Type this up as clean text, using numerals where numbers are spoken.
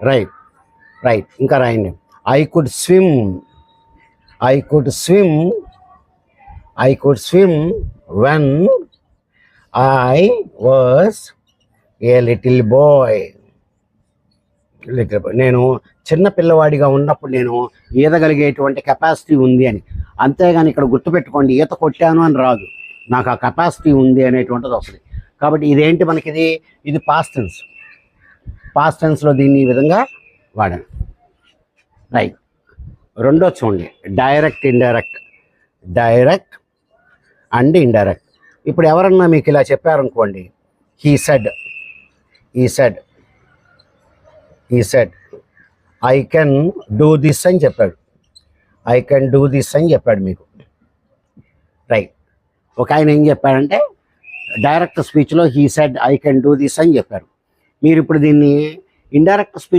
Right right, ఇంకా రాయండి. I could swim, I could swim, I could swim when I was a little boy. నేను చిన్న పిల్లవాడిగా ఉన్నప్పుడు నేను ఈదగలిగేటువంటి కెపాసిటీ ఉంది అని. అంతేగాని ఇక్కడ గుర్తుపెట్టుకోండి, ఈత కొట్టాను అని రాదు, నాకు ఆ కెపాసిటీ ఉంది అనేటువంటిది వస్తుంది. కాబట్టి ఇదేంటి మనకి, ఇది పాస్ట్ టెన్స్. పాస్ట్ టెన్స్లో దీన్ని ఈ విధంగా వాడాను. రైట్. రెండో చూడండి, direct indirect. Direct and indirect. ఇప్పుడు ఎవరన్నా మీకు ఇలా చెప్పారనుకోండి, హీ సెడ్, ఈ సెడ్, ఈ said I can do this అని చెప్పాడు, ఐ కెన్ డూ దిస్ అని చెప్పాడు మీకు. రైట్. ఒక ఆయన ఏం చెప్పాడంటే డైరెక్ట్ స్పీచ్లో he said I can do this అని చెప్పారు. మీరు ఇప్పుడు దీన్ని ఇండైరెక్ట్ స్పీచ్